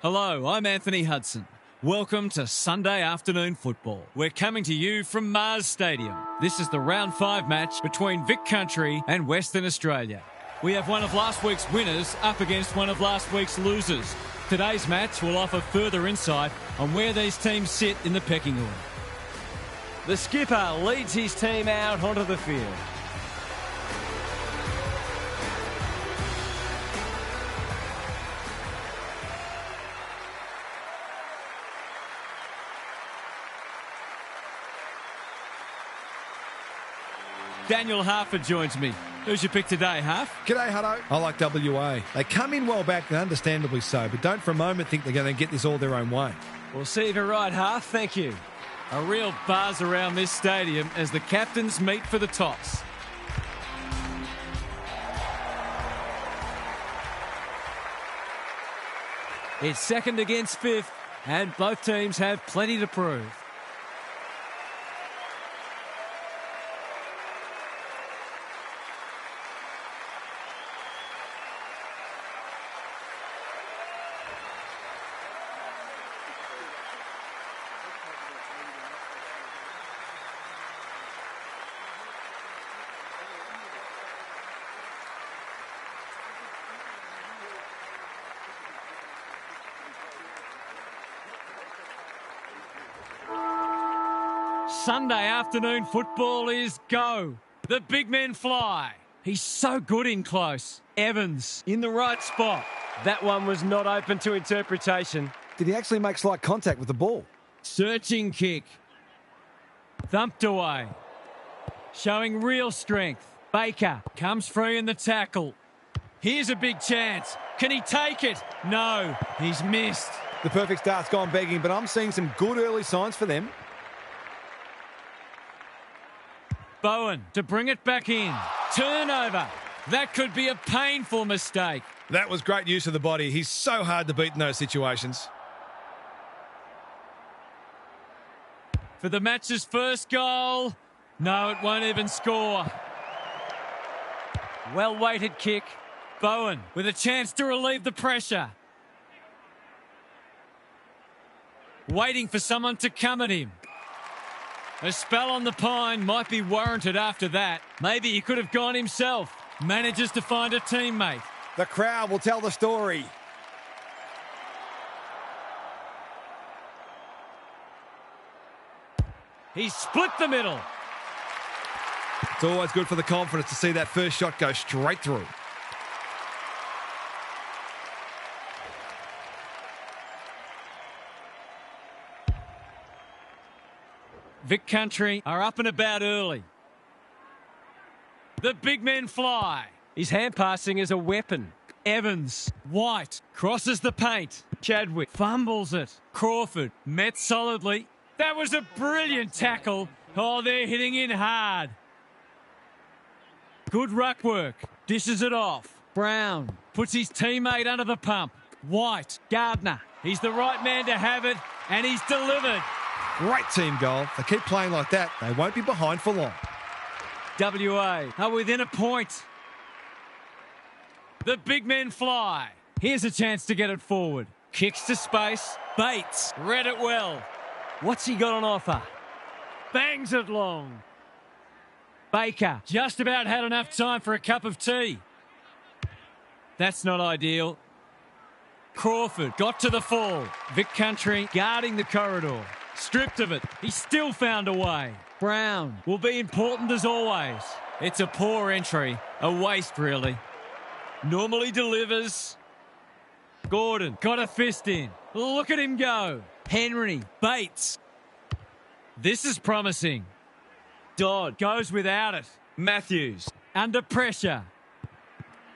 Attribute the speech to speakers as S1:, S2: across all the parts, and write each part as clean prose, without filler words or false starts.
S1: Hello, I'm Anthony Hudson. Welcome to Sunday afternoon football. We're coming to you from Mars Stadium. This is the round 5 match between Vic Country and Western Australia. We have one of last week's winners up against one of last week's losers. Today's match will offer further insight on where these teams sit in the pecking order.
S2: The skipper leads his team out onto the field.
S1: Daniel Harford joins me. Who's your pick today, Harf?
S3: G'day, Hutto. I like WA. They come in well back, and understandably so, but don't for a moment think they're going to get this all their own way.
S2: We'll see if you're right, Harf. Thank you.
S1: A real buzz around this stadium as the captains meet for the toss. It's second against fifth, and both teams have plenty to prove. Sunday afternoon football is go. The big men fly. He's so good in close. Evans in the right spot.
S2: That one was not open to interpretation.
S3: Did he actually make slight contact with the ball?
S1: Searching kick. Thumped away. Showing real strength. Baker comes free in the tackle. Here's a big chance. Can he take it? No, he's missed.
S3: The perfect start's gone begging, but I'm seeing some good early signs for them.
S1: Bowen to bring it back in. Turnover. That could be a painful mistake.
S3: That was great use of the body. He's so hard to beat in those situations.
S1: For the match's first goal. No, it won't even score. Well-weighted kick. Bowen with a chance to relieve the pressure. Waiting for someone to come at him. A spell on the pine might be warranted after that. Maybe he could have gone himself. Manages to find a teammate.
S3: The crowd will tell the story.
S1: He's split the middle.
S3: It's always good for the confidence to see that first shot go straight through.
S1: Vic Country are up and about early. The big men fly.
S2: His hand passing is a weapon.
S1: Evans, White, crosses the paint. Chadwick fumbles it. Crawford met solidly. That was a brilliant tackle. Oh, they're hitting in hard. Good ruck work. Dishes it off. Brown puts his teammate under the pump. White, Gardner. He's the right man to have it, and he's delivered.
S3: Great team goal. If they keep playing like that, they won't be behind for long.
S1: WA are within a point. The big men fly. Here's a chance to get it forward. Kicks to space. Bates read it well. What's he got on offer? Bangs it long. Baker just about had enough time for a cup of tea. That's not ideal. Crawford got to the fall. Vic Country guarding the corridor. Stripped of it. He still found a way. Brown will be important as always. It's a poor entry. A waste, really. Normally delivers. Gordon got a fist in. Look at him go. Henry, Bates. This is promising. Dodd goes without it. Matthews under pressure.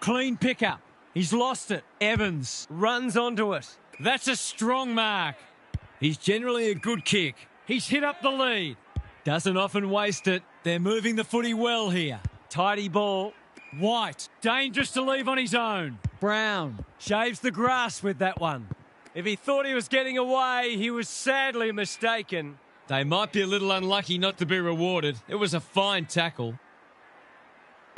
S1: Clean pickup. He's lost it. Evans runs onto it. That's a strong mark. He's generally a good kick. He's hit up the lead. Doesn't often waste it. They're moving the footy well here. Tidy ball. White, dangerous to leave on his own. Brown shaves the grass with that one.
S2: If he thought he was getting away, he was sadly mistaken.
S1: They might be a little unlucky not to be rewarded. It was a fine tackle.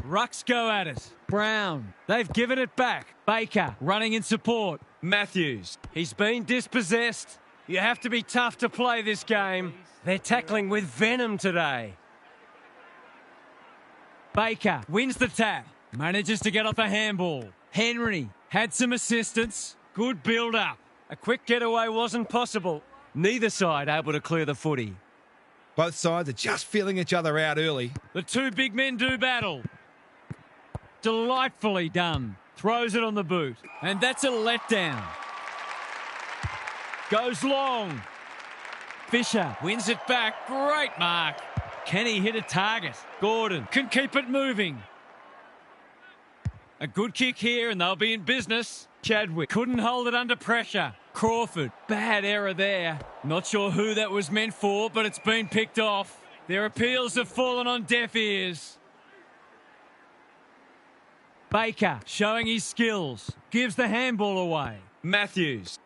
S1: Rucks go at it. Brown, they've given it back. Baker running in support.
S2: Matthews. He's been dispossessed. You have to be tough to play this game. They're tackling with venom today.
S1: Baker wins the tap. Manages to get off a handball. Henry had some assistance. Good build-up.
S2: A quick getaway wasn't possible. Neither side able to clear the footy.
S3: Both sides are just feeling each other out early.
S1: The two big men do battle. Delightfully done. Throws it on the boot. And that's a letdown. Goes long. Fisher wins it back. Great mark. Can he hit a target? Gordon can keep it moving. A good kick here and they'll be in business. Chadwick couldn't hold it under pressure. Crawford, bad error there. Not sure who that was meant for, but it's been picked off. Their appeals have fallen on deaf ears. Baker showing his skills. Gives the handball away.
S2: Matthews.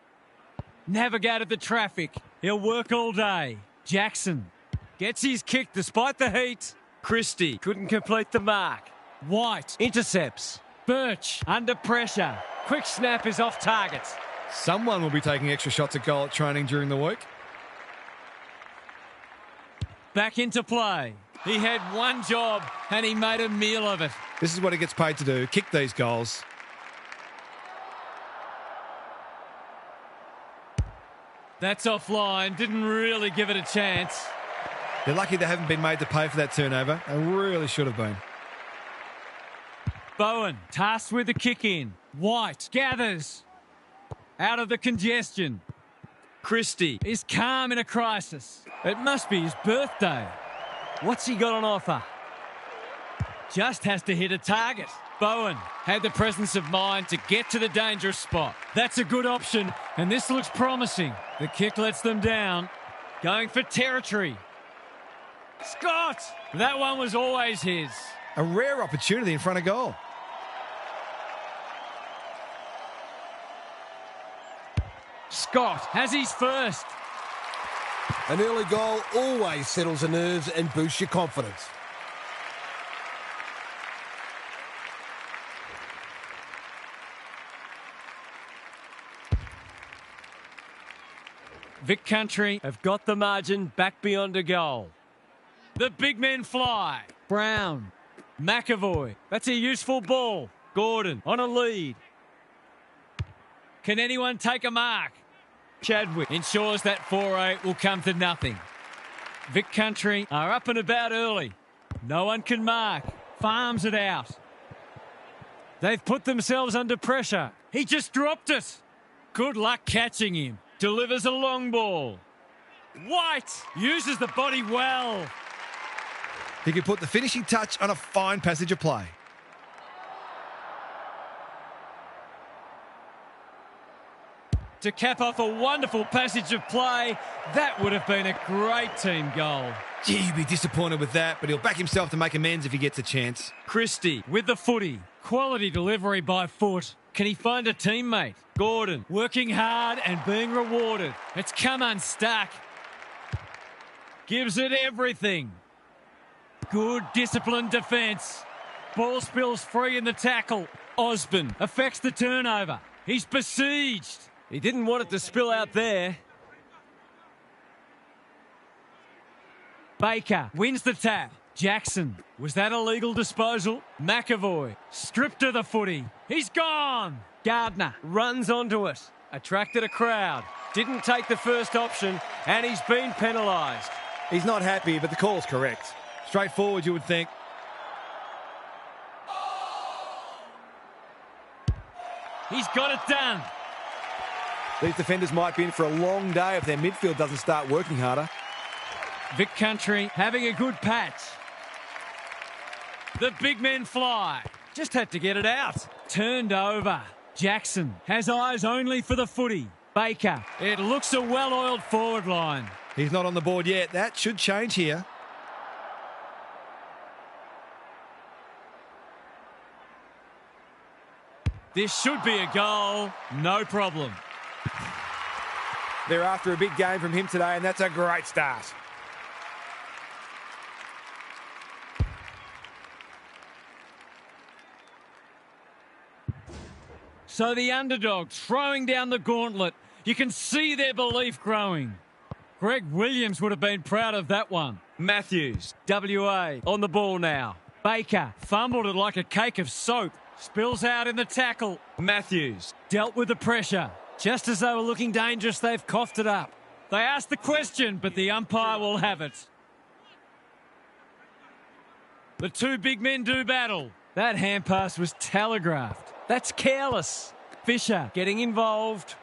S1: Navigated the traffic. He'll work all day. Jackson gets his kick despite the heat.
S2: Christie couldn't complete the mark.
S1: White
S2: Intercepts.
S1: Birch under pressure.
S2: Quick snap is off target.
S3: Someone will be taking extra shots at goal at training during the week.
S1: Back into play. He had one job and he made a meal of it.
S3: This is what he gets paid to do, kick these goals.
S1: That's offline. Didn't really give it a chance.
S3: They're lucky they haven't been made to pay for that turnover. They really should have been.
S1: Bowen tasked with the kick in. White gathers out of the congestion.
S2: Christie
S1: Is calm in a crisis. It must be his birthday. What's he got on offer? Just has to hit a target. Bowen had the presence of mind to get to the dangerous spot. That's a good option, and this looks promising. The kick lets them down. Going for territory. Scott! That one was always his.
S3: A rare opportunity in front of goal.
S1: Scott has his first.
S4: An early goal always settles the nerves and boosts your confidence.
S1: Vic Country have got the margin back beyond a goal. The big men fly. Brown. McAvoy. That's a useful ball. Gordon on a lead. Can anyone take a mark? Chadwick ensures that 4-8 will come to nothing. Vic Country are up and about early. No one can mark. Farms it out. They've put themselves under pressure. He just dropped it. Good luck catching him. Delivers a long ball. White uses the body well.
S3: He could put the finishing touch on a fine passage of play.
S1: To cap off a wonderful passage of play, that would have been a great team goal.
S3: Gee, he'd be disappointed with that, but he'll back himself to make amends if he gets a chance.
S1: Christie with the footy. Quality delivery by foot. Can he find a teammate? Gordon working hard and being rewarded. It's come unstuck. Gives it everything. Good disciplined defence. Ball spills free in the tackle. Osborne affects the turnover. He's besieged.
S2: He didn't want it to spill out there.
S1: Baker wins the tap. Jackson. Was that a legal disposal? McAvoy stripped of the footy. He's gone. Gardner
S2: Runs onto it. Attracted a crowd. Didn't take the first option and he's been penalised.
S3: He's not happy, but the call's correct. Straightforward, you would think.
S1: He's got it done.
S5: These defenders might be in for a long day if their midfield doesn't start working harder.
S1: Vic Country having a good patch. The big men fly. Just had to get it out. Turned over. Jackson has eyes only for the footy. Baker. It looks a well-oiled forward line.
S3: He's not on the board yet. That should change here.
S1: This should be a goal. No problem.
S5: They're after a big game from him today, and that's a great start.
S1: So the underdog throwing down the gauntlet. You can see their belief growing. Greg Williams would have been proud of that one. Matthews, WA, on the ball now. Baker fumbled it like a cake of soap. Spills out in the tackle. Matthews dealt with the pressure. Just as they were looking dangerous, they've coughed it up. They asked the question, but the umpire will have it. The two big men do battle. That hand pass was telegraphed. That's careless. Fisher getting involved.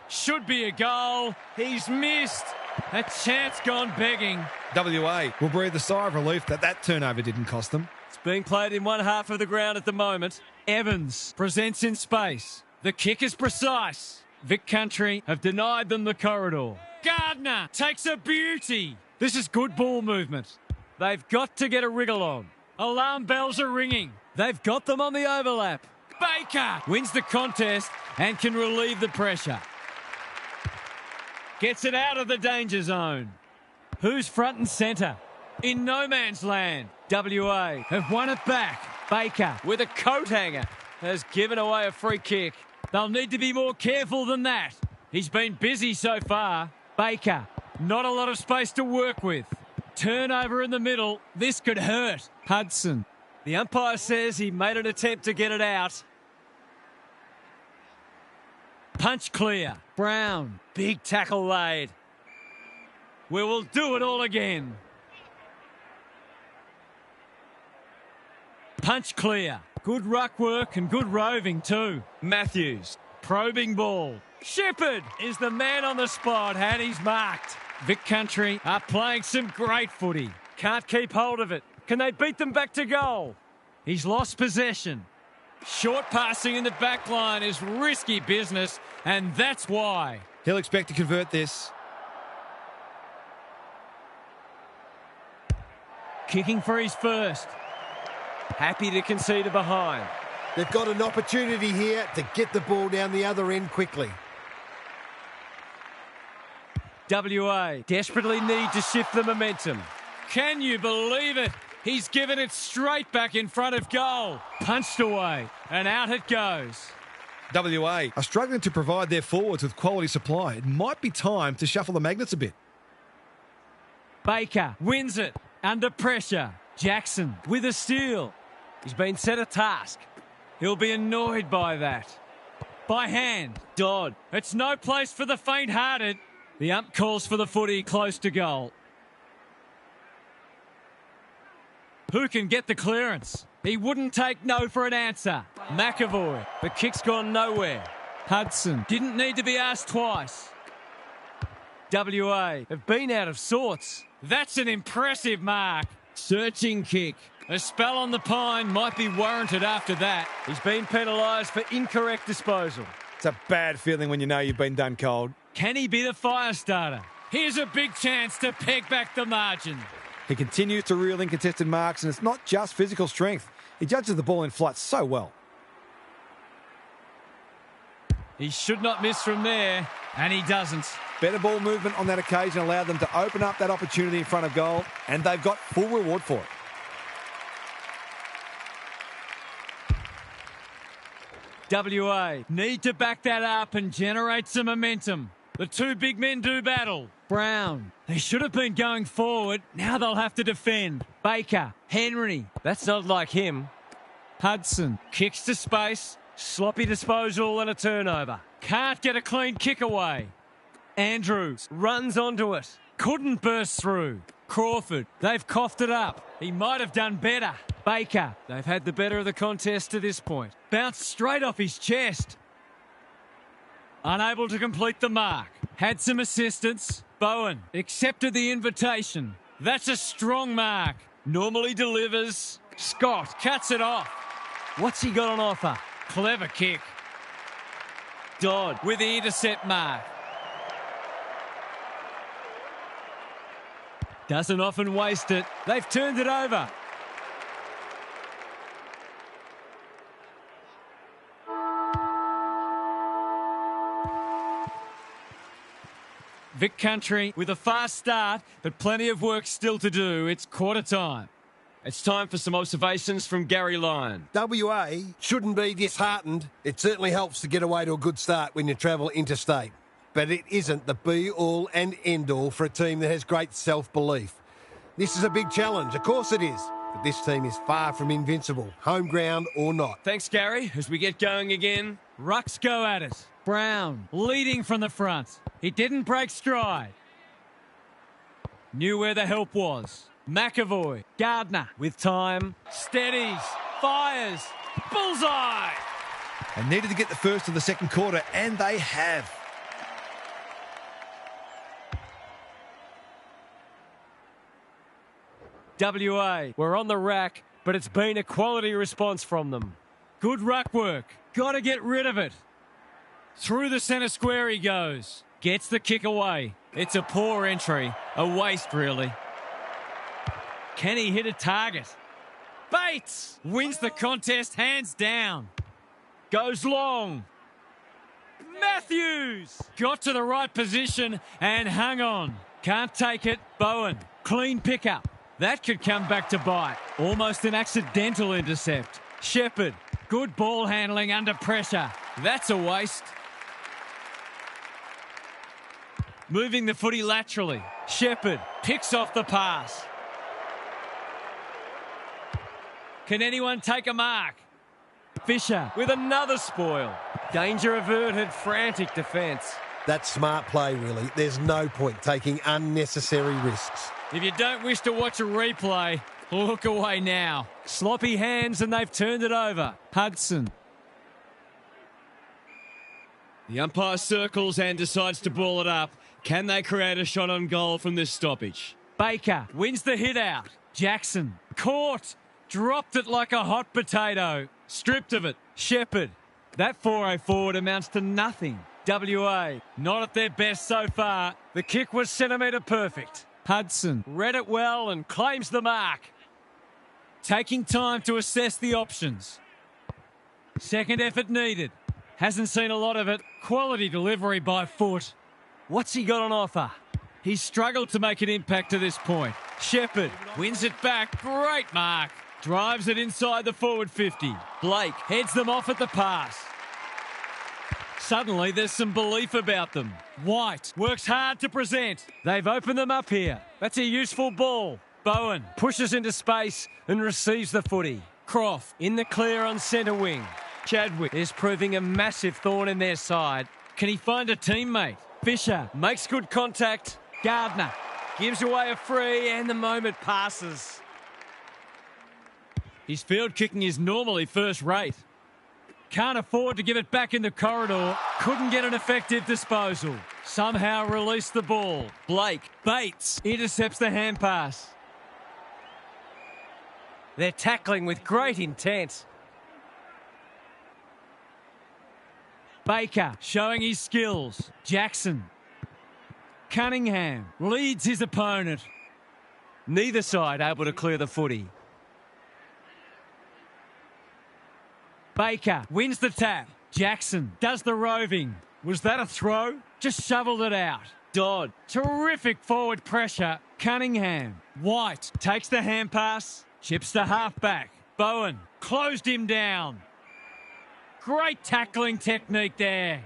S1: Should be a goal. He's missed. A chance gone begging.
S3: WA will breathe a sigh of relief that turnover didn't cost them.
S1: It's being played in one half of the ground at the moment. Evans presents in space. The kick is precise. Vic Country have denied them the corridor. Gardner takes a beauty. This is good ball movement. They've got to get a wriggle on. Alarm bells are ringing. They've got them on the overlap. Baker wins the contest and can relieve the pressure. Gets it out of the danger zone. Who's front and centre? In no man's land. WA have won it back. Baker with a coat hanger has given away a free kick. They'll need to be more careful than that. He's been busy so far. Baker, not a lot of space to work with. Turnover in the middle. This could hurt. Hudson. The umpire says he made an attempt to get it out. Punch clear. Brown. Big tackle laid. We will do it all again. Punch clear. Good ruck work and good roving too. Matthews. Probing ball. Shepherd is the man on the spot and he's marked. Vic Country are playing some great footy. Can't keep hold of it. Can they beat them back to goal? He's lost possession. Short passing in the back line is risky business, and that's why.
S3: He'll expect to convert this.
S1: Kicking for his first. Happy to concede a behind.
S4: They've got an opportunity here to get the ball down the other end quickly.
S1: WA desperately need to shift the momentum. Can you believe it? He's given it straight back in front of goal. Punched away, and out it goes.
S3: WA are struggling to provide their forwards with quality supply. It might be time to shuffle the magnets a bit.
S1: Baker wins it under pressure. Jackson with a steal. He's been set a task. He'll be annoyed by that. By hand, Dodd. It's no place for the faint-hearted. The ump calls for the footy close to goal. Who can get the clearance? He wouldn't take no for an answer. McAvoy. The kick's gone nowhere. Hudson didn't need to be asked twice. WA have been out of sorts. That's an impressive mark. Searching kick. A spell on the pine might be warranted after that. He's been penalised for incorrect disposal.
S5: It's a bad feeling when you know you've been done cold.
S1: Can he be the fire starter? Here's a big chance to peg back the margin.
S5: He continues to reel in contested marks, and it's not just physical strength. He judges the ball in flight so well.
S1: He should not miss from there, and he doesn't.
S5: Better ball movement on that occasion allowed them to open up that opportunity in front of goal, and they've got full reward for it.
S1: WA need to back that up and generate some momentum. The two big men do battle. Brown, they should have been going forward. Now they'll have to defend. Baker, Henry, that's not like him. Hudson, kicks to space. Sloppy disposal and a turnover. Can't get a clean kick away. Andrews runs onto it. Couldn't burst through. Crawford, they've coughed it up. He might have done better. Baker, they've had the better of the contest to this point. Bounced straight off his chest. Unable to complete the mark. Had some assistance. Bowen accepted the invitation. That's a strong mark. Normally delivers. Scott cuts it off. What's he got on offer? Clever kick. Dodd with the intercept mark. Doesn't often waste it. They've turned it over. Vic Country with a fast start, but plenty of work still to do. It's quarter time.
S2: It's time for some observations from Gary Lyon.
S4: WA shouldn't be disheartened. It certainly helps to get away to a good start when you travel interstate. But it isn't the be-all and end-all for a team that has great self-belief. This is a big challenge, of course it is. But this team is far from invincible, home ground or not.
S2: Thanks, Gary. As we get going again.
S1: Rucks go at it. Brown leading from the front. He didn't break stride. Knew where the help was. McAvoy. Gardner with time. Steadies. Fires. Bullseye.
S3: They needed to get the first of the second quarter, and they have.
S2: WA, we're on the rack, but it's been a quality response from them.
S1: Good ruck work. Got to get rid of it. Through the centre square he goes. Gets the kick away. It's a poor entry. A waste, really. Can he hit a target? Bates wins the contest hands down. Goes long. Matthews got to the right position and hung on. Can't take it. Bowen. Clean pickup. That could come back to bite. Almost an accidental intercept. Shepherd. Good ball handling under pressure. That's a waste. Moving the footy laterally. Shepherd picks off the pass. Can anyone take a mark? Fisher with another spoil. Danger averted, frantic defence.
S4: That's smart play, really. There's no point taking unnecessary risks.
S1: If you don't wish to watch a replay, look away now. Sloppy hands and they've turned it over. Hudson.
S2: The umpire circles and decides to ball it up. Can they create a shot on goal from this stoppage?
S1: Baker wins the hit out. Jackson caught. Dropped it like a hot potato. Stripped of it. Shepherd. That 4-0 forward amounts to nothing. WA not at their best so far. The kick was centimetre perfect. Hudson read it well and claims the mark. Taking time to assess the options. Second effort needed. Hasn't seen a lot of it. Quality delivery by foot. What's he got on offer? He's struggled to make an impact to this point. Shepherd wins it back. Great mark. Drives it inside the forward 50. Blake heads them off at the pass. Suddenly there's some belief about them. White works hard to present. They've opened them up here. That's a useful ball. Bowen pushes into space and receives the footy. Croft in the clear on centre wing. Chadwick is proving a massive thorn in their side. Can he find a teammate? Fisher makes good contact. Gardner gives away a free and the moment passes. His field kicking is normally first rate. Can't afford to give it back in the corridor. Couldn't get an effective disposal. Somehow released the ball. Blake Bates intercepts the hand pass. They're tackling with great intent. Baker showing his skills. Jackson. Cunningham leads his opponent. Neither side able to clear the footy. Baker wins the tap. Jackson does the roving. Was that a throw? Just shoveled it out. Dodd. Terrific forward pressure. Cunningham. White takes the hand pass. Chips the halfback. Bowen closed him down. Great tackling technique there.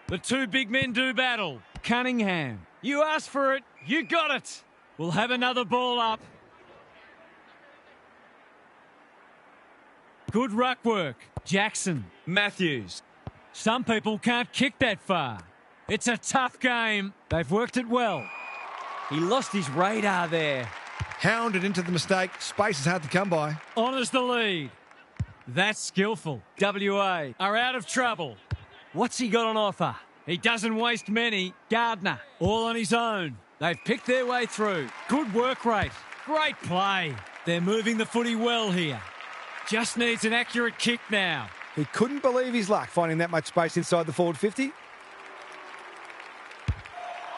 S1: The two big men do battle. Cunningham. You asked for it. You got it. We'll have another ball up. Good ruck work. Jackson.
S2: Matthews.
S1: Some people can't kick that far. It's a tough game. They've worked it well. He lost his radar there.
S3: Hounded into the mistake. Space is hard to come by.
S1: Honours the lead. That's skillful. WA are out of trouble. What's he got on offer? He doesn't waste many. Gardner, all on his own. They've picked their way through. Good work rate. Great play. They're moving the footy well here. Just needs an accurate kick now.
S5: He couldn't believe his luck finding that much space inside the forward 50.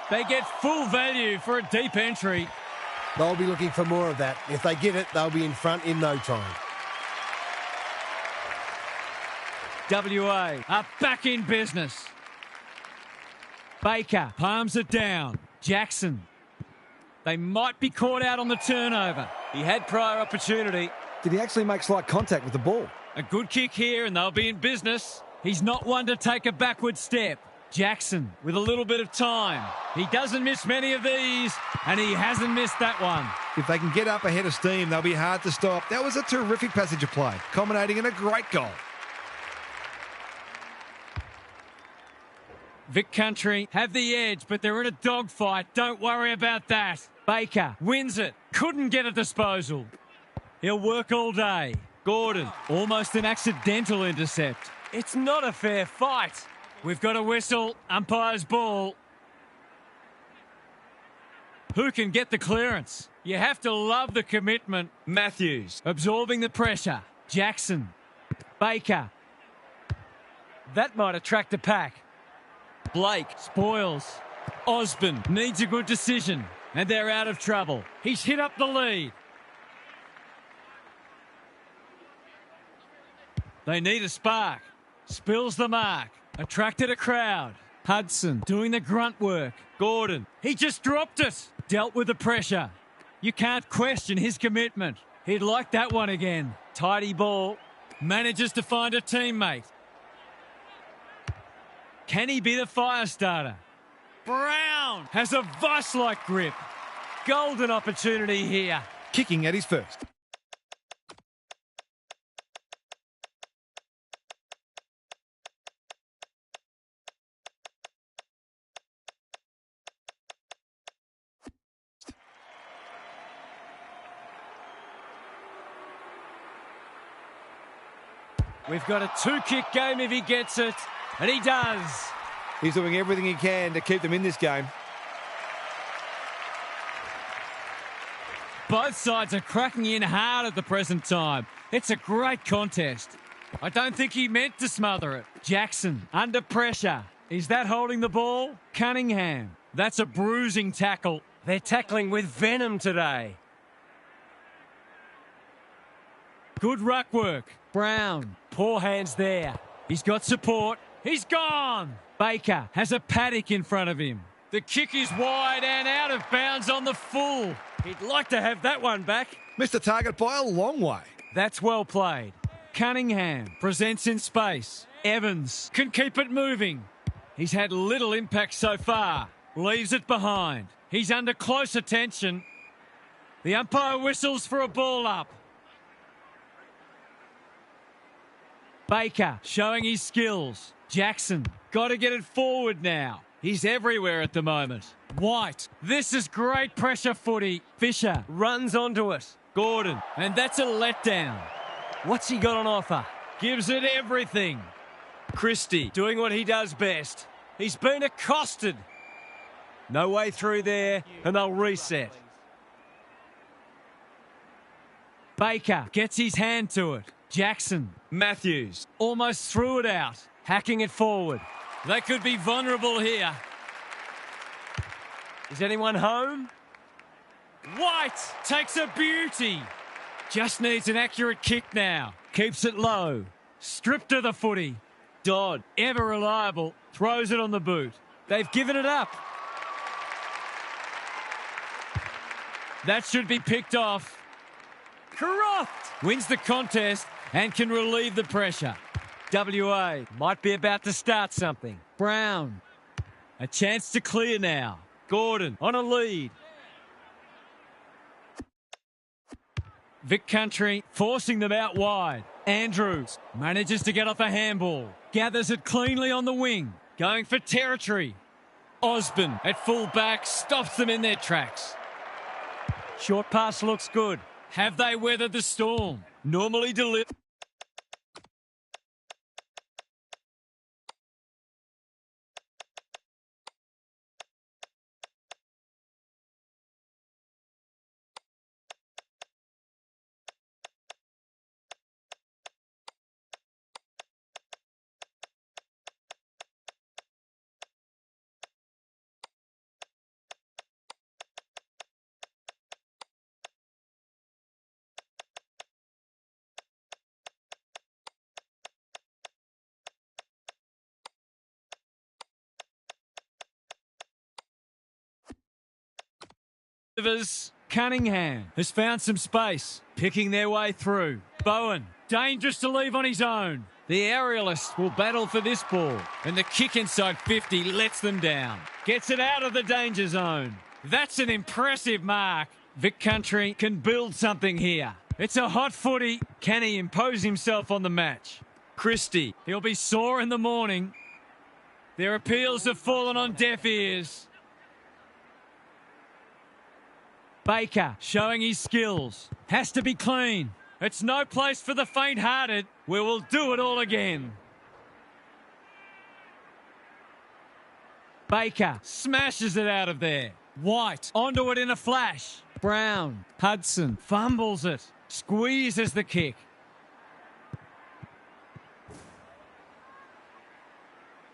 S1: They get full value for a deep entry.
S4: They'll be looking for more of that. If they get it, they'll be in front in no time.
S1: WA are back in business. Baker palms it down. Jackson. They might be caught out on the turnover.
S2: He had prior opportunity.
S5: Did he actually make slight contact with the ball?
S1: A good kick here and they'll be in business. He's not one to take a backward step. Jackson with a little bit of time. He doesn't miss many of these, and he hasn't missed that one.
S3: If they can get up ahead of steam, they'll be hard to stop. That was a terrific passage of play, culminating in a great goal.
S1: Vic Country have the edge, but they're in a dogfight. Don't worry about that. Baker wins it. Couldn't get a disposal. He'll work all day. Gordon, almost an accidental intercept.
S2: It's not a fair fight.
S1: We've got a whistle. Umpire's ball. Who can get the clearance? You have to love the commitment.
S2: Matthews.
S1: Absorbing the pressure. Jackson. Baker.
S2: That might attract a pack.
S1: Blake spoils. Osborne needs a good decision, and they're out of trouble. He's hit up the lead. They need a spark. Spills the mark. Attracted a crowd. Hudson doing the grunt work. Gordon, he just dropped it. Dealt with the pressure. You can't question his commitment. He'd like that one again. Tidy ball. Manages to find a teammate. Can he be the fire starter? Brown has a vice-like grip. Golden opportunity here.
S3: Kicking at his first.
S1: We've got a two-kick game if he gets it, and he does.
S5: He's doing everything he can to keep them in this game.
S1: Both sides are cracking in hard at the present time. It's a great contest. I don't think he meant to smother it. Jackson under pressure. Is that holding the ball? Cunningham. That's a bruising tackle.
S2: They're tackling with venom today.
S1: Good ruck work. Brown.
S2: Poor hands there.
S1: He's got support. He's gone. Baker has a paddock in front of him. The kick is wide and out of bounds on the full.
S2: He'd like to have that one back.
S3: Missed the target by a long way.
S1: That's well played. Cunningham presents in space. Evans can keep it moving. He's had little impact so far. Leaves it behind. He's under close attention. The umpire whistles for a ball up. Baker showing his skills. Jackson got to get it forward now. He's everywhere at the moment. White. This is great pressure footy. Fisher runs onto it. Gordon. And that's a letdown. What's he got on offer? Gives it everything.
S2: Christie doing what he does best. He's been accosted. No way through there, and they'll reset.
S1: Baker gets his hand to it. Jackson.
S2: Matthews.
S1: Almost threw it out. Hacking it forward. They could be vulnerable here.
S2: Is anyone home?
S1: White takes a beauty. Just needs an accurate kick now. Keeps it low. Stripped of the footy. Dodd, ever reliable, throws it on the boot. They've given it up. That should be picked off. Croft wins the contest and can relieve the pressure. WA might be about to start something. Brown, a chance to clear now. Gordon on a lead. Vic Country forcing them out wide. Andrews manages to get off a handball. Gathers it cleanly on the wing. Going for territory. Osborne at full back stops them in their tracks. Short pass looks good. Have they weathered the storm? Normally delivered. Rivers. Cunningham has found some space, picking their way through. Bowen, dangerous to leave on his own. The aerialists will battle for this ball, and the kick inside 50 lets them down. Gets it out of the danger zone. That's an impressive mark. Vic Country can build something here. It's a hot footy. Can he impose himself on the match? Christie, he'll be sore in the morning. Their appeals have fallen on deaf ears. Baker showing his skills. Has to be clean. It's no place for the faint-hearted. We will do it all again. Baker smashes it out of there. White onto it in a flash. Brown, Hudson fumbles it. Squeezes the kick.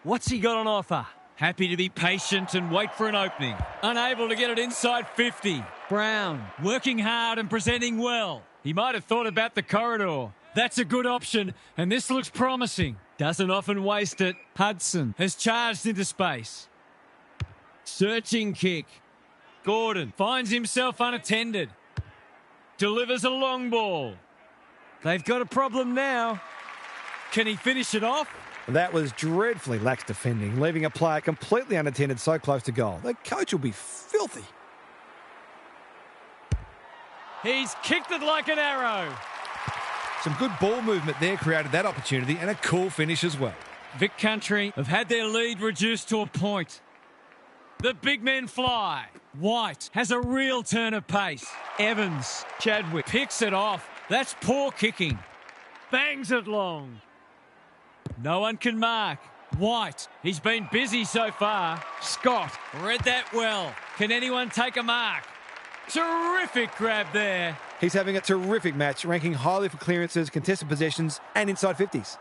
S1: What's he got on offer? Happy to be patient and wait for an opening. Unable to get it inside 50. Brown working hard and presenting well. He might have thought about the corridor. That's a good option, and this looks promising. Doesn't often waste it. Hudson has charged into space. Searching kick. Gordon finds himself unattended. Delivers a long ball. They've got a problem now. Can he finish it off?
S5: That was dreadfully lax defending, leaving a player completely unattended so close to goal. The coach will be filthy.
S1: He's kicked it like an arrow.
S3: Some good ball movement there created that opportunity, and a cool finish as well.
S1: Vic Country have had their lead reduced to a point. The big men fly. White has a real turn of pace. Evans, Chadwick picks it off. That's poor kicking. Bangs it long. No one can mark. White, he's been busy so far. Scott read that well. Can anyone take a mark? Terrific grab there.
S5: He's having a terrific match, ranking highly for clearances, contested possessions, and inside 50s.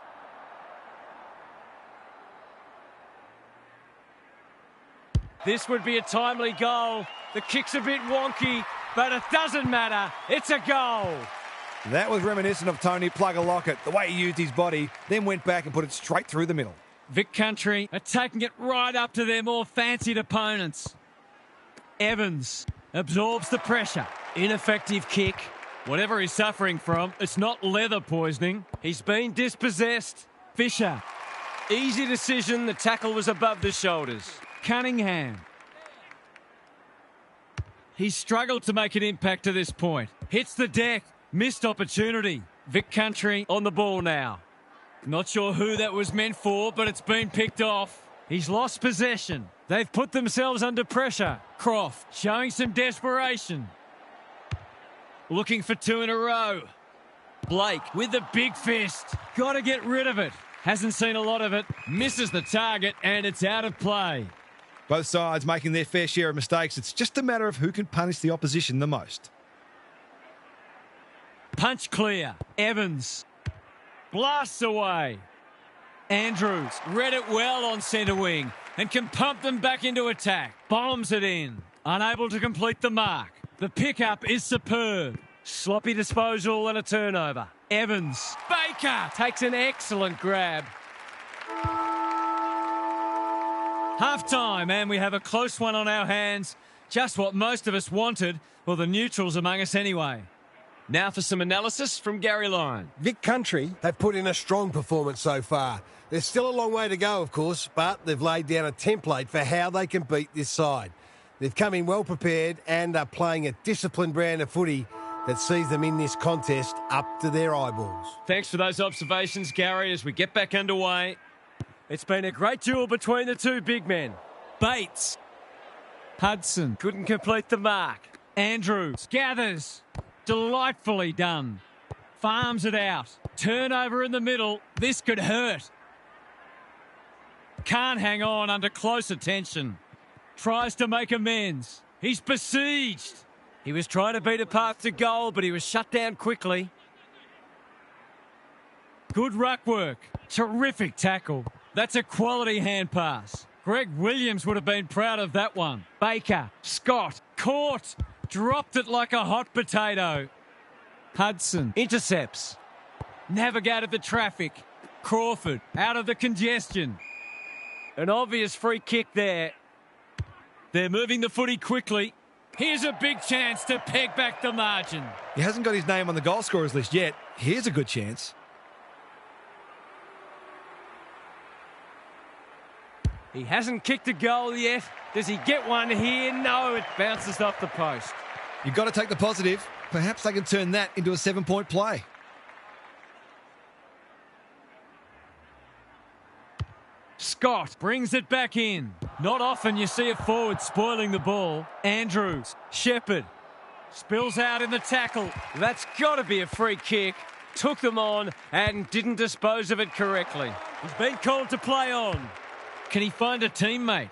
S1: This would be a timely goal. The kick's a bit wonky, but it doesn't matter. It's a goal.
S5: That was reminiscent of Tony Plugger-Lockett, the way he used his body, then went back and put it straight through the middle.
S1: Vic Country are taking it right up to their more fancied opponents. Evans absorbs the pressure. Ineffective kick. Whatever he's suffering from, it's not leather poisoning. He's been dispossessed. Fisher. Easy decision. The tackle was above the shoulders. Cunningham. He's struggled to make an impact to this point. Hits the deck. Missed opportunity. Vic Country on the ball now. Not sure who that was meant for, but it's been picked off. He's lost possession. They've put themselves under pressure. Croft showing some desperation. Looking for two in a row. Blake with the big fist. Got to get rid of it. Hasn't seen a lot of it. Misses the target and it's out of play.
S3: Both sides making their fair share of mistakes. It's just a matter of who can punish the opposition the most.
S1: Punch clear. Evans blasts away. Andrews read it well on centre wing and can pump them back into attack. Bombs it in. Unable to complete the mark. The pickup is superb. Sloppy disposal and a turnover. Evans. Baker takes an excellent grab. Half-time, and we have a close one on our hands. Just what most of us wanted. Well, the neutrals among us anyway. Now for some analysis from Gary Lyon.
S4: Vic Country have put in a strong performance so far. There's still a long way to go, of course, but they've laid down a template for how they can beat this side. They've come in well prepared and are playing a disciplined brand of footy that sees them in this contest up to their eyeballs.
S1: Thanks for those observations, Gary, as we get back underway. It's been a great duel between the two big men. Bates. Hudson couldn't complete the mark. Andrews gathers. Delightfully done. Farms it out. Turnover in the middle. This could hurt. Can't hang on under close attention. Tries to make amends. He's besieged. He was trying to beat a path to goal, but he was shut down quickly. Good ruck work. Terrific tackle. That's a quality hand pass. Greg Williams would have been proud of that one. Baker. Scott. Caught. Dropped it like a hot potato. Hudson intercepts. Navigated the traffic. Crawford out of the congestion. An obvious free kick there. They're moving the footy quickly. Here's a big chance to peg back the margin.
S3: He hasn't got his name on the goal scorers list yet. Here's a good chance.
S2: He hasn't kicked a goal yet. Does he get one here? No, it bounces off the post.
S3: You've got to take the positive. Perhaps they can turn that into a 7-point play.
S1: Scott brings it back in. Not often you see a forward spoiling the ball. Andrews, Shepherd, spills out in the tackle.
S2: That's got to be a free kick. Took them on and didn't dispose of it correctly.
S1: He's been called to play on. Can he find a teammate?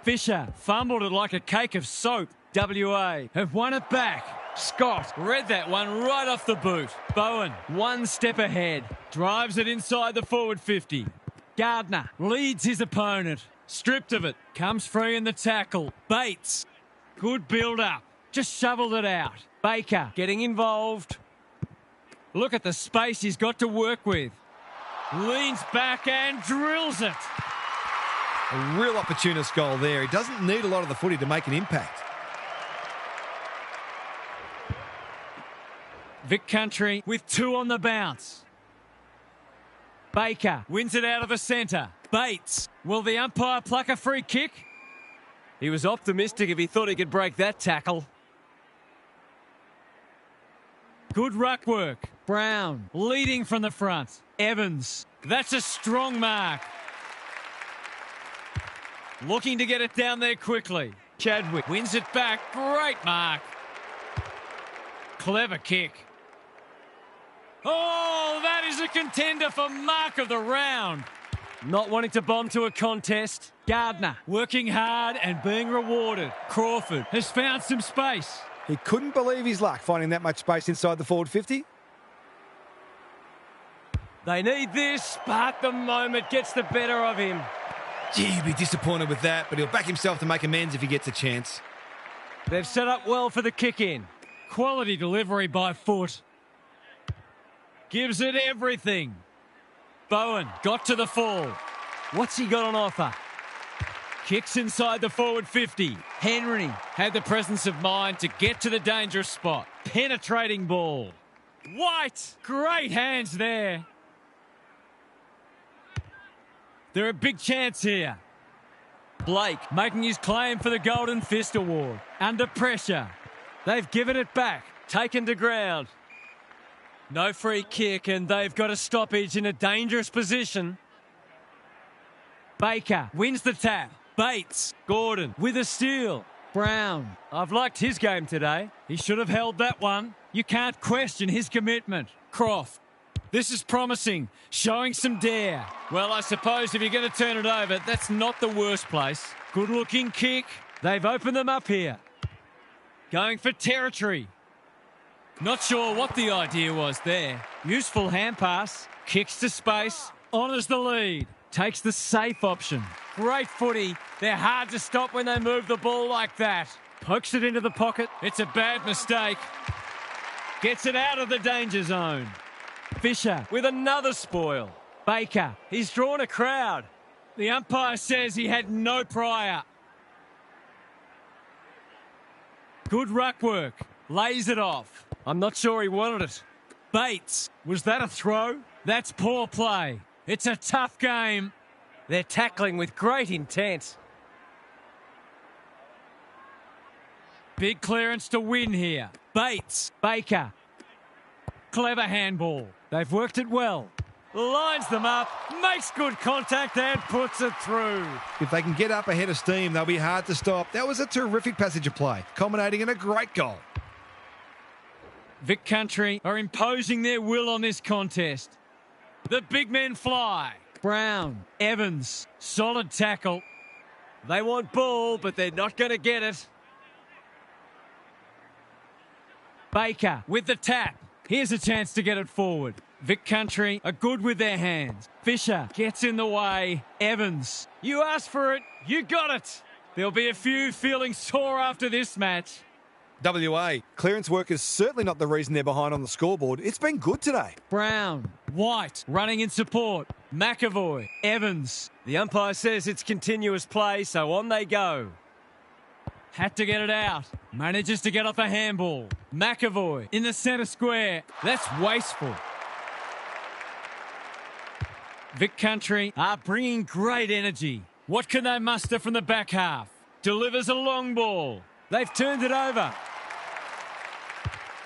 S1: Fisher fumbled it like a cake of soap. WA have won it back. Scott read that one right off the boot. Bowen, one step ahead. Drives it inside the forward 50. Gardner leads his opponent. Stripped of it. Comes free in the tackle. Bates. Good build-up. Just shoveled it out. Baker getting involved. Look at the space he's got to work with. Leans back and drills it.
S3: A real opportunist goal there. He doesn't need a lot of the footy to make an impact.
S1: Vic Country with 2 on the bounce. Baker wins it out of the centre. Bates. Will the umpire pluck a free kick?
S2: He was optimistic if he thought he could break that tackle.
S1: Good ruck work. Brown leading from the front. Evans. That's a strong mark. Looking to get it down there quickly. Chadwick wins it back. Great mark. Clever kick. Oh, that is a contender for mark of the round.
S2: Not wanting to bomb to a contest.
S1: Gardner working hard and being rewarded. Crawford has found some space.
S5: He couldn't believe his luck finding that much space inside the forward 50.
S2: They need this, but the moment gets the better of him.
S3: Gee, he'd be disappointed with that, but he'll back himself to make amends if he gets a chance.
S2: They've set up well for the kick-in.
S1: Quality delivery by foot. Gives it everything. Bowen got to the fall. What's he got on offer? Kicks inside the forward 50. Henry had the presence of mind to get to the dangerous spot. Penetrating ball. White, great hands there. They're a big chance here. Blake making his claim for the Golden Fist Award. Under pressure. They've given it back.
S2: Taken to ground. No free kick and they've got a stoppage in a dangerous position.
S1: Baker wins the tap. Bates.
S2: Gordon with a steal.
S1: Brown.
S2: I've liked his game today.
S1: He should have held that one. You can't question his commitment. Croft. This is promising. Showing some dare. Well, I suppose if you're going to turn it over, that's not the worst place. Good looking kick. They've opened them up here. Going for territory. Not sure what the idea was there. Useful hand pass. Kicks to space. Honours the lead. Takes the safe option. Great footy. They're hard to stop when they move the ball like that. Pokes it into the pocket. It's a bad mistake. Gets it out of the danger zone. Fisher
S2: With another spoil.
S1: Baker.
S2: He's drawn a crowd.
S1: The umpire says he had no prior. Good ruck work. Lays it off.
S2: I'm not sure he wanted it.
S1: Bates. Was that a throw? That's poor play. It's a tough game.
S2: They're tackling with great intent.
S1: Big clearance to win here. Bates. Baker. Clever handball. They've worked it well. Lines them up, makes good contact and puts it through.
S3: If they can get up ahead of steam, they'll be hard to stop. That was a terrific passage of play, culminating in a great goal.
S1: Vic Country are imposing their will on this contest. The big men fly. Brown, Evans, solid tackle.
S2: They want ball, but they're not going to get it.
S1: Baker with the tap. Here's a chance to get it forward. Vic Country are good with their hands. Fisher gets in the way. Evans.
S2: You asked for it, you got it.
S1: There'll be a few feeling sore after this match.
S3: WA.
S5: Clearance work is certainly not the reason they're behind on the scoreboard. It's been good today.
S1: Brown. White running in support. McAvoy. Evans.
S2: The umpire says it's continuous play, so on they go.
S1: Had to get it out. Manages to get off a handball. McAvoy in the centre square. That's wasteful. Vic Country are bringing great energy. What can they muster from the back half? Delivers a long ball. They've turned it over.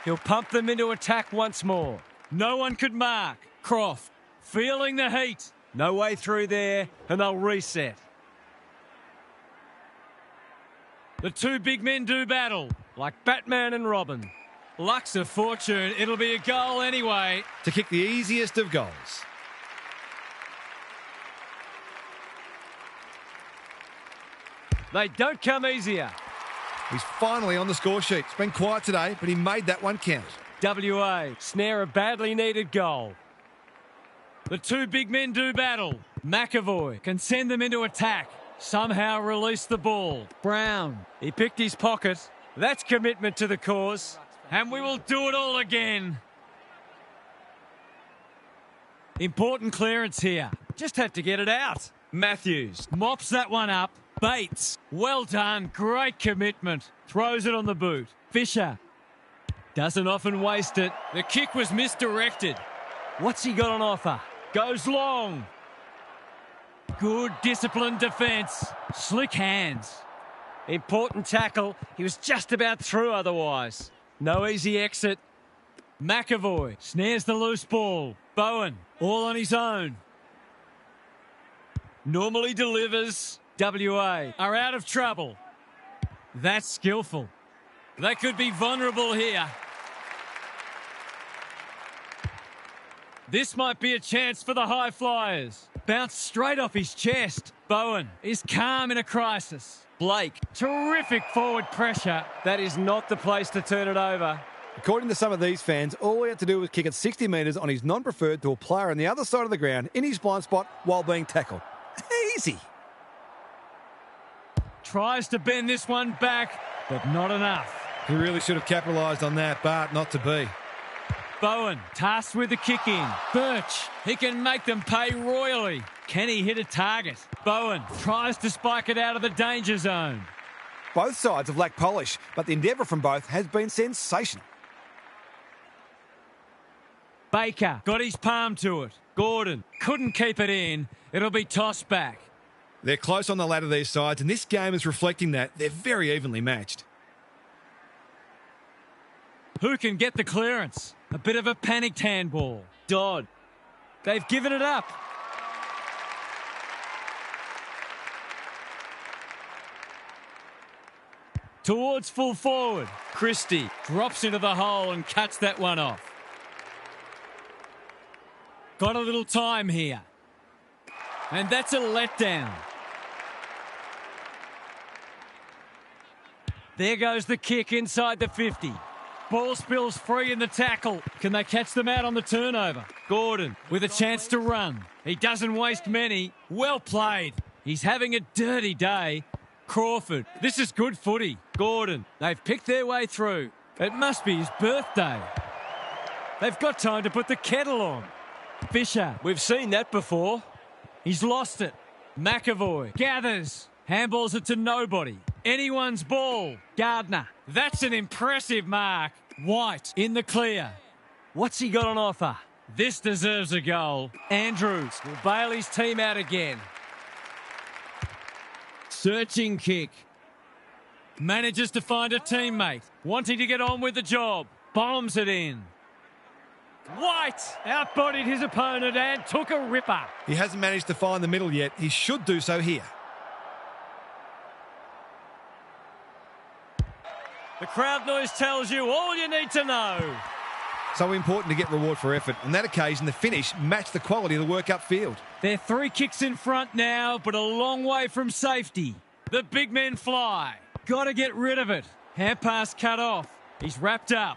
S1: He'll pump them into attack once more. No one could mark. Croft feeling the heat. No way through there, and they'll reset. The two big men do battle, like Batman and Robin. Luck's of fortune, it'll be a goal anyway.
S3: To kick the easiest of goals.
S2: They don't come easier.
S3: He's finally on the score sheet. It's been quiet today, but he made that one count.
S2: WA snare a badly needed goal.
S1: The two big men do battle. McAvoy can send them into attack. Somehow release the ball. Brown.
S2: He picked his pocket. That's commitment to the cause.
S1: And we will do it all again. Important clearance here. Just had to get it out.
S2: Matthews
S1: Mops that one up. Bates. Well done. Great commitment. Throws it on the boot. Fisher. Doesn't often waste it. The kick was misdirected. What's he got on offer? Goes long. Good disciplined defence. Slick hands.
S2: important tackle. He was just about through otherwise. No easy exit.
S1: McAvoy snares the loose ball. Bowen all on his own. Normally delivers. WA are out of trouble. That's skillful. They could be vulnerable here. This might be a chance for the high flyers. Bounced straight off his chest. Bowen is calm in a crisis. Blake, terrific forward pressure.
S2: That is not the place to turn it over.
S5: According to some of these fans, all he had to do was kick it 60 metres on his non-preferred to a player on the other side of the ground in his blind spot while being tackled. Easy.
S1: Tries to bend this one back, but not enough.
S3: He really should have capitalised on that, but not to be.
S1: Bowen tasked with the kick in. Birch, he can make them pay royally. Can he hit a target? Bowen tries to spike it out of the danger zone.
S5: Both sides have lacked polish, but the endeavour from both has been sensational.
S1: Baker got his palm to it. Gordon couldn't keep it in. It'll be tossed back.
S3: They're close on the ladder, these sides, and this game is reflecting that. They're very evenly matched.
S1: Who can get the clearance? A bit of a panicked handball. Dodd. They've given it up. Towards full forward. Christie drops into the hole and cuts that one off. Got a little time here. And that's a letdown. There goes the kick inside the 50. Ball spills free in the tackle. Can they catch them out on the turnover? Gordon with a chance to run. He doesn't waste many. Well played. He's having a dirty day. Crawford. This is good footy. Gordon. They've picked their way through. It must be his birthday. They've got time to put the kettle on. Fisher.
S2: We've seen that before.
S1: He's lost it. McAvoy gathers. Handballs it to nobody. Anyone's ball. Gardner. That's an impressive mark. White in the clear. What's he got on offer? This deserves a goal. Andrews will bail his team out again. Searching kick. Manages to find a teammate. Wanting to get on with the job. Bombs it in. White outbodied his opponent and took a ripper.
S3: He hasn't managed to find the middle yet. He should do so here.
S1: The crowd noise tells you all you need to know.
S3: So important to get reward for effort. On that occasion, the finish matched the quality of the work upfield.
S1: They're 3 kicks in front now, but a long way from safety. The big men fly. Got to get rid of it. Hand pass cut off. He's wrapped up.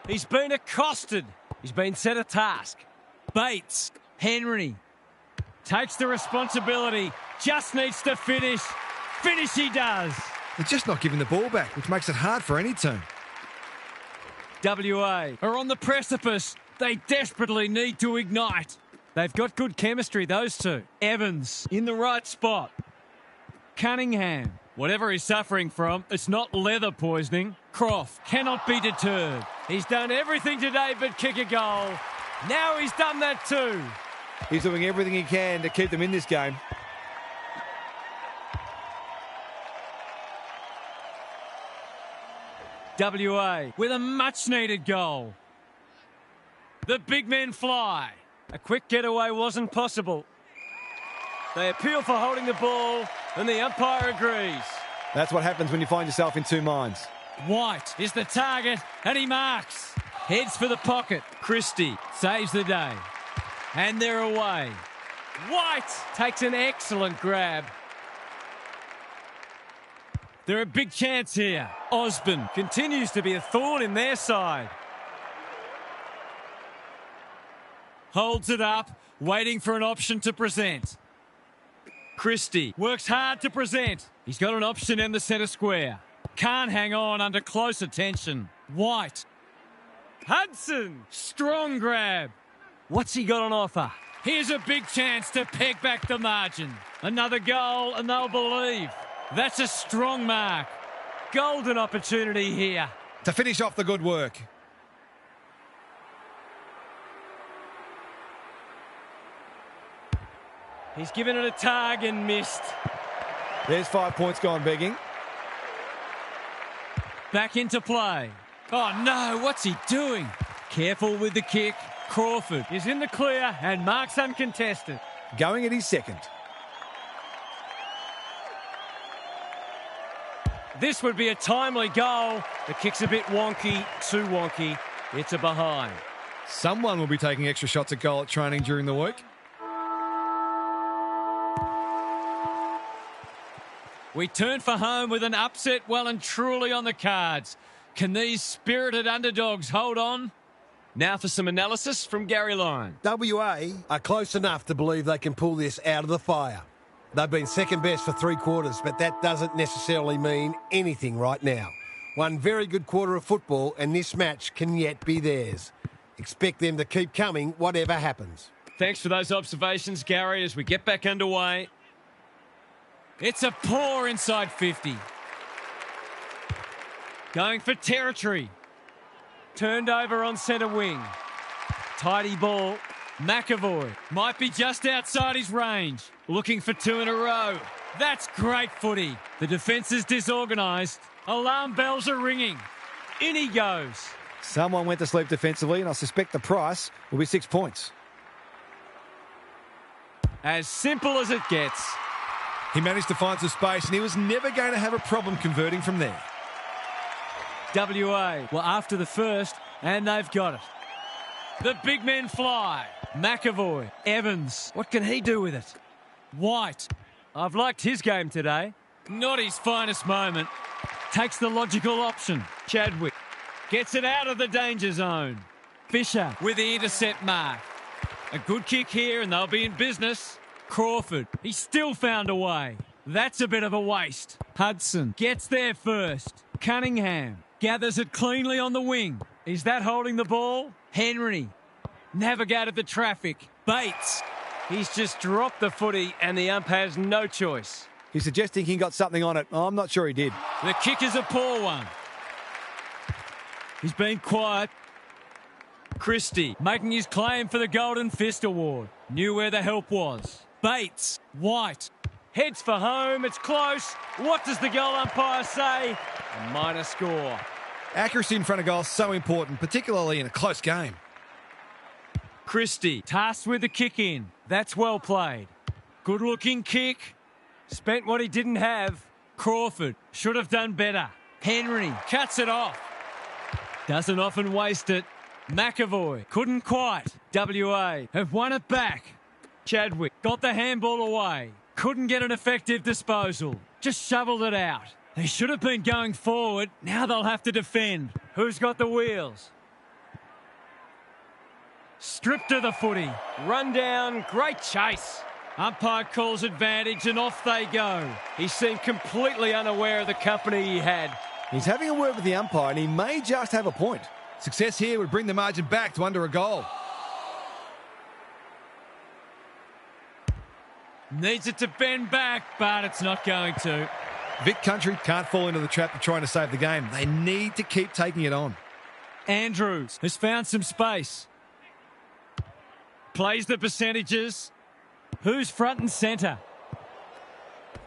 S2: He's been accosted. He's been set a task.
S1: Bates. Henry. Takes the responsibility. Just needs to finish. Finish he does.
S3: They're just not giving the ball back, which makes it hard for any team.
S1: WA are on the precipice. They desperately need to ignite. They've got good chemistry, those two. Evans in the right spot. Cunningham Whatever he's suffering from, it's not leather poisoning. Croft cannot be deterred. He's done everything today but kick a goal. Now he's done that too.
S5: He's doing everything he can to keep them in this game.
S1: WA with a much-needed goal. The big men fly. A quick getaway wasn't possible. They appeal for holding the ball, and the umpire agrees.
S5: That's what happens when you find yourself in two minds.
S1: White is the target, and he marks. Heads for the pocket. Christie saves the day. And they're away. White takes an excellent grab. They're a big chance here. Osborne continues to be a thorn in their side. Holds it up, waiting for an option to present. Christie works hard to present. He's got an option in the centre square. Can't hang on under close attention. White. Hudson. Strong grab. What's he got on offer? Here's a big chance to peg back the margin. Another goal and they'll believe. That's a strong mark. Golden opportunity here.
S3: To finish off the good work.
S1: He's given it a tug and missed.
S5: There's 5 points gone begging.
S1: Back into play. Oh no, what's he doing? Careful with the kick. Crawford is in the clear and marks uncontested.
S5: Going at his second.
S1: This would be a timely goal. The kick's a bit wonky, too wonky. It's a behind.
S3: Someone will be taking extra shots at goal at training during the week.
S1: We turn for home with an upset well and truly on the cards. Can these spirited underdogs hold on? Now for some analysis from Gary Lyon.
S4: WA are close enough to believe they can pull this out of the fire. They've been second best for 3 quarters, but that doesn't necessarily mean anything right now. One very good quarter of football, and this match can yet be theirs. Expect them to keep coming, whatever happens.
S1: Thanks for those observations, Gary, as we get back underway. It's a poor inside 50. Going for territory. Turned over on centre wing. Tidy ball. McAvoy might be just outside his range. Looking for 2 in a row. That's great footy. The defence is disorganised. Alarm bells are ringing. In he goes.
S5: Someone went to sleep defensively, and I suspect the price will be 6 points.
S1: As simple as it gets.
S3: He managed to find some space, and he was never going to have a problem converting from there.
S1: WA were after the first, and they've got it. The big men fly. McAvoy. Evans. What can he do with it? White. I've liked his game today. Not his finest moment. Takes the logical option. Chadwick. Gets it out of the danger zone. Fisher with the intercept mark. A good kick here and they'll be in business. Crawford. He still found a way. That's a bit of a waste. Hudson gets there first. Cunningham gathers it cleanly on the wing. Is that holding the ball? Henry navigated the traffic. Bates. He's just dropped the footy and the ump has no choice.
S5: He's suggesting he got something on it. I'm not sure he did.
S1: The kick is a poor one. He's been quiet. Christie making his claim for the Golden Fist Award. Knew where the help was. Bates. White. Heads for home. It's close. What does the goal umpire say? A minor score.
S3: Accuracy in front of goal is so important, particularly in a close game.
S1: Christie tasked with the kick in. That's well played. Good looking kick. Spent what he didn't have. Crawford should have done better. Henry cuts it off. Doesn't often waste it. McAvoy couldn't quite. WA have won it back. Chadwick got the handball away. Couldn't get an effective disposal. Just shoveled it out. They should have been going forward. Now they'll have to defend. Who's got the wheels? Stripped of the footy. Run down. Great chase. Umpire calls advantage and off they go. He seemed completely unaware of the company he had.
S5: He's having a word with the umpire and he may just have a point.
S3: Success here would bring the margin back to under a goal.
S1: Needs it to bend back, but it's not going to.
S3: Vic Country can't fall into the trap of trying to save the game. They need to keep taking it on.
S1: Andrews has found some space. Plays the percentages. Who's front and centre?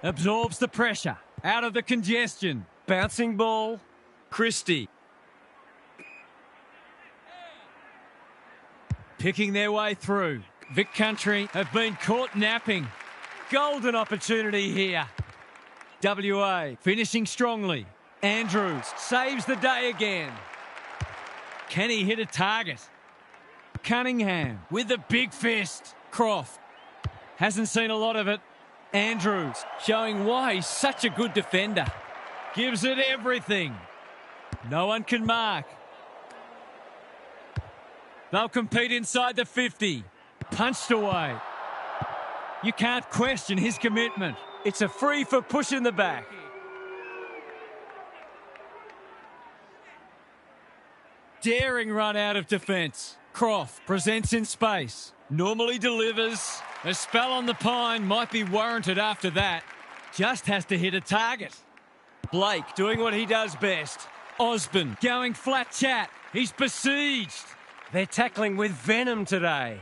S1: Absorbs the pressure. Out of the congestion.
S2: Bouncing ball. Christie.
S1: Picking their way through. Vic Country have been caught napping. Golden opportunity here. WA finishing strongly. Andrews saves the day again. Can he hit a target? Cunningham with the big fist. Croft hasn't seen a lot of it. Andrews showing why he's such a good defender. Gives it everything. No one can mark. They'll compete inside the 50. Punched away. You can't question his commitment.
S2: It's a free for push in the back.
S1: Daring run out of defence. Croft presents in space. Normally delivers. A spell on the pine might be warranted after that. Just has to hit a target.
S2: Blake doing what he does best.
S1: Osborne going flat chat. He's besieged.
S2: They're tackling with venom today.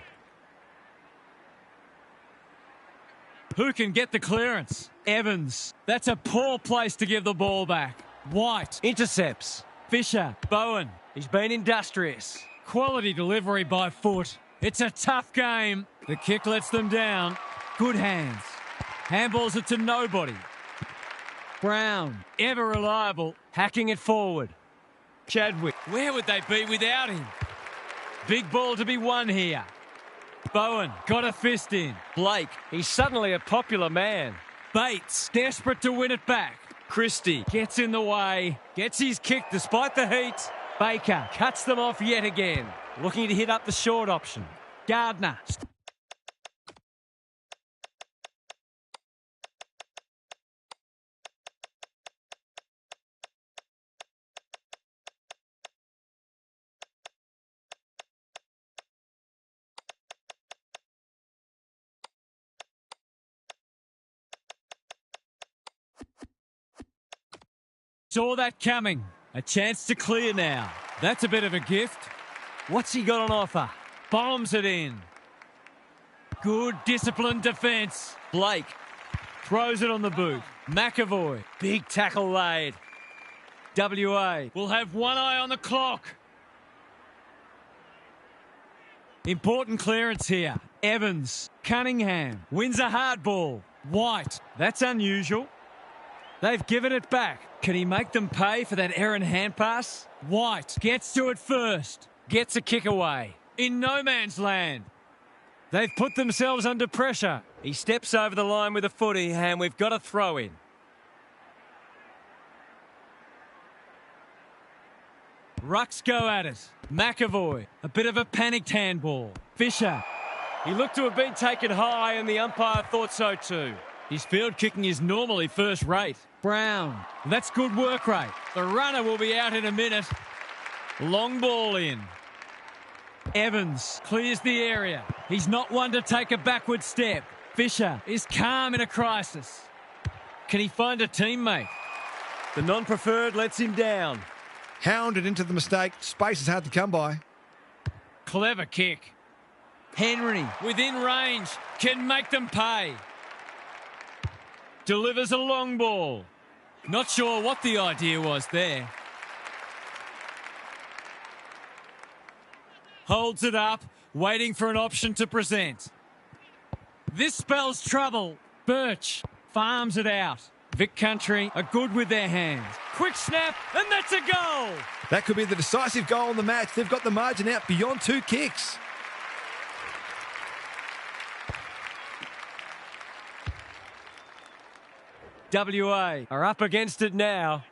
S1: Who can get the clearance? Evans. That's a poor place to give the ball back. White.
S2: Intercepts.
S1: Fisher. Bowen.
S2: He's been industrious.
S1: Quality delivery by foot. It's a tough game. The kick lets them down. Good hands. Handballs it to nobody. Brown. Ever reliable. Hacking it forward. Chadwick. Where would they be without him? Big ball to be won here. Bowen got a fist in.
S2: Blake, he's suddenly a popular man.
S1: Bates, desperate to win it back.
S2: Christie
S1: Gets in the way. Gets his kick despite the heat. Baker cuts them off yet again.
S2: looking to hit up the short option.
S1: Gardner. Saw that coming. A chance to clear now. That's a bit of a gift. What's he got on offer? Bombs it in. Good disciplined defence. Blake throws it on the boot. McAvoy. Big tackle laid. WA will have one eye on the clock. Important clearance here. Evans. Cunningham wins a hard ball. White. That's unusual. They've given it back. Can he make them pay for that errant hand pass? White gets to it first. Gets a kick away. In no man's land. They've put themselves under pressure.
S2: He steps over the line with a footy and we've got a throw in.
S1: Rucks go at it. McAvoy. A bit of a panicked handball. Fisher.
S2: He looked to have been taken high and the umpire thought so too.
S1: His field kicking is normally first rate. Brown. That's good work rate. The runner will be out in a minute. Long ball in. Evans clears the area. He's not one to take a backward step. Fisher is calm in a crisis. Can he find a teammate?
S2: The non-preferred lets him down.
S3: Hounded into the mistake. Space is hard to come by.
S1: Clever kick. Henry within range. Can make them pay. Delivers a long ball. Not sure what the idea was there. Holds it up, waiting for an option to present. This spells trouble. Birch farms it out. Vic Country are good with their hands. Quick snap, and that's a goal.
S3: That could be the decisive goal in the match. They've got the margin out beyond 2 kicks.
S2: WA are up against it now.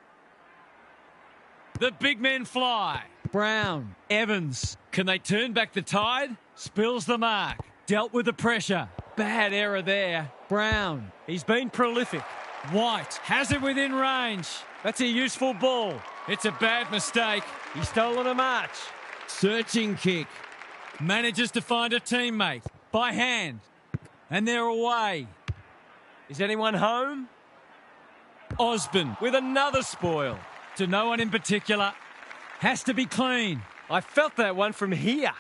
S1: The big men fly. Brown, Evans. Can they turn back the tide? Spills the mark. Dealt with the pressure. Bad error there. Brown.
S2: He's been prolific.
S1: White has it within range.
S2: That's a useful ball.
S1: It's a bad mistake.
S2: He's stolen a march.
S1: Searching kick. Manages to find a teammate. By hand. And they're away.
S2: Is anyone home?
S1: Osborne with another spoil. To no one in particular. Has to be clean.
S2: I felt that one from here.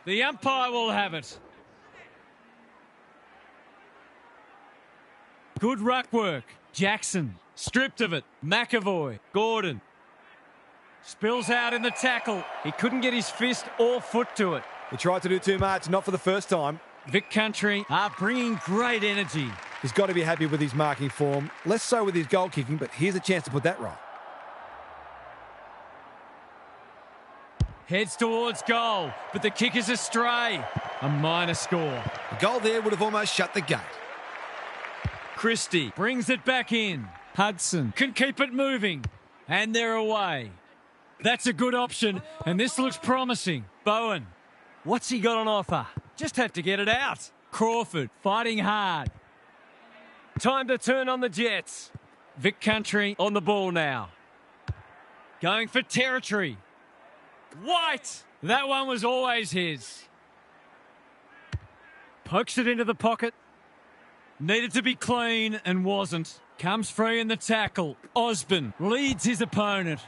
S1: The umpire will have it. Good ruck work. Jackson. Stripped of it. McAvoy. Gordon. Spills out in the tackle.
S2: He couldn't get his fist or foot to it.
S5: He tried to do too much, not for the first time.
S1: Vic Country are bringing great energy.
S5: He's got to be happy with his marking form. Less so with his goal kicking, but here's a chance to put that right.
S1: Heads towards goal, but the kick is astray. A minor score.
S3: A goal there would have almost shut the gate.
S1: Christie brings it back in. Hudson can keep it moving. And they're away. That's a good option, and this looks promising. Bowen. What's he got on offer? Just had to get it out. Crawford fighting hard.
S2: Time to turn on the Jets.
S1: Vic Country on the ball now. Going for territory. White! That one was always his. Pokes it into the pocket. Needed to be clean and wasn't. Comes free in the tackle. Osborne leads his opponent.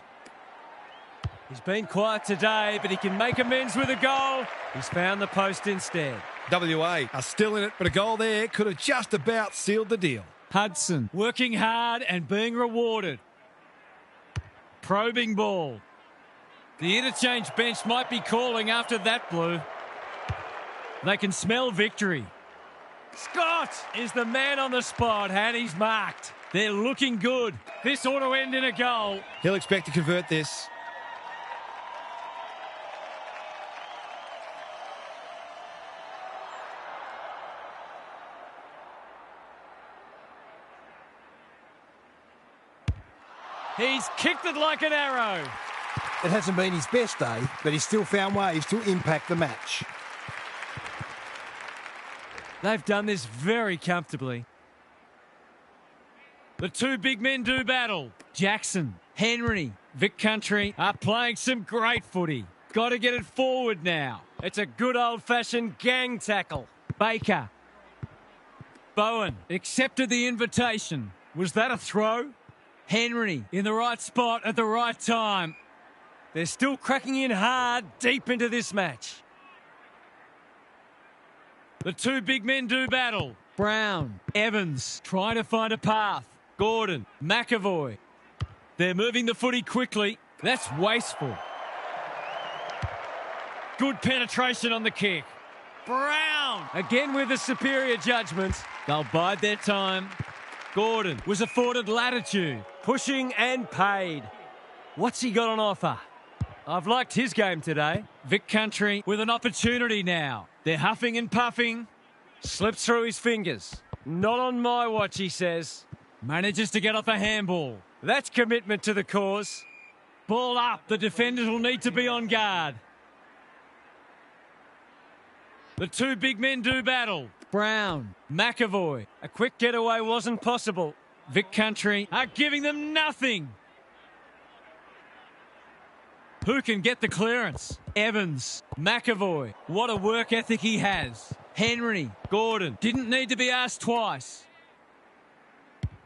S1: He's been quiet today, but he can make amends with a goal. He's found the post instead.
S3: WA are still in it, but a goal there could have just about sealed the deal.
S1: Hudson working hard and being rewarded. Probing ball. The interchange bench might be calling after that blue. They can smell victory. Scott is the man on the spot, and he's marked. They're looking good. This ought to end in a goal.
S3: He'll expect to convert this.
S1: He's kicked it like an arrow.
S4: It hasn't been his best day, but he's still found ways to impact the match.
S1: They've done this very comfortably. The two big men do battle. Jackson, Henry, Vic Country are playing some great footy. Got to get it forward now.
S2: It's a good old-fashioned gang tackle.
S1: Baker. Bowen accepted the invitation. Was that a throw? Henry in the right spot at the right time.
S2: They're still cracking in hard deep into this match.
S1: The two big men do battle. Brown, Evans trying to find a path. Gordon, McAvoy. They're moving the footy quickly. That's wasteful. Good penetration on the kick. Brown again with the superior judgment. They'll bide their time. Gordon was afforded latitude.
S2: Pushing and paid.
S1: What's he got on offer?
S2: I've liked his game today.
S1: Vic Country with an opportunity now. They're huffing and puffing.
S2: Slips through his fingers. Not on my watch, he says.
S1: Manages to get off a handball.
S2: That's commitment to the cause.
S1: Ball up. The defenders will need to be on guard. The two big men do battle. Brown, McAvoy.
S2: A quick getaway wasn't possible.
S1: Vic Country are giving them nothing. Who can get the clearance? Evans, McAvoy. What a work ethic he has. Henry, Gordon. Didn't need to be asked twice.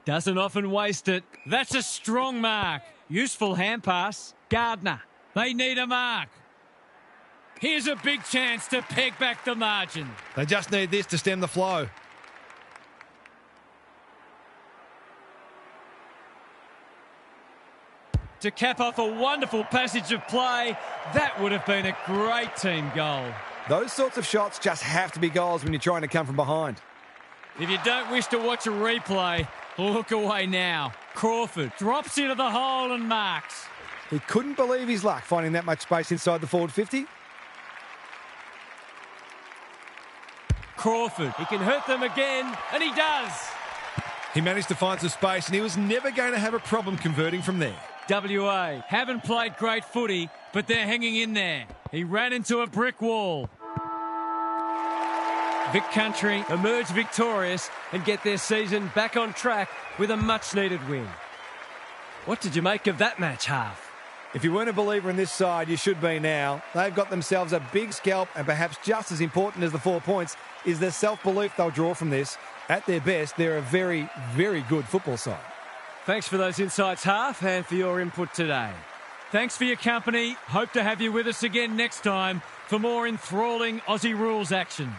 S1: Doesn't often waste it. That's a strong mark. Useful hand pass. Gardner. They need a mark. Here's a big chance to peg back the margin.
S3: They just need this to stem the flow.
S1: To cap off a wonderful passage of play, that would have been a great team goal.
S5: Those sorts of shots just have to be goals when you're trying to come from behind.
S1: If you don't wish to watch a replay, look away now. Crawford drops into the hole and marks.
S5: He couldn't believe his luck finding that much space inside the forward 50.
S1: Crawford, he can hurt them again, and he does.
S3: He managed to find some space, and he was never going to have a problem converting from there.
S1: WA haven't played great footy, but they're hanging in there. He ran into a brick wall. Vic Country emerge victorious
S2: And get their season back on track with a much-needed win. What did you make of that match, Half?
S5: If you weren't a believer in this side, you should be now. They've got themselves a big scalp, and perhaps just as important as the 4 points is the self-belief they'll draw from this. At their best, they're a very, very good football side.
S2: Thanks for those insights, Half, and for your input today.
S1: Thanks for your company. Hope to have you with us again next time for more enthralling Aussie rules action.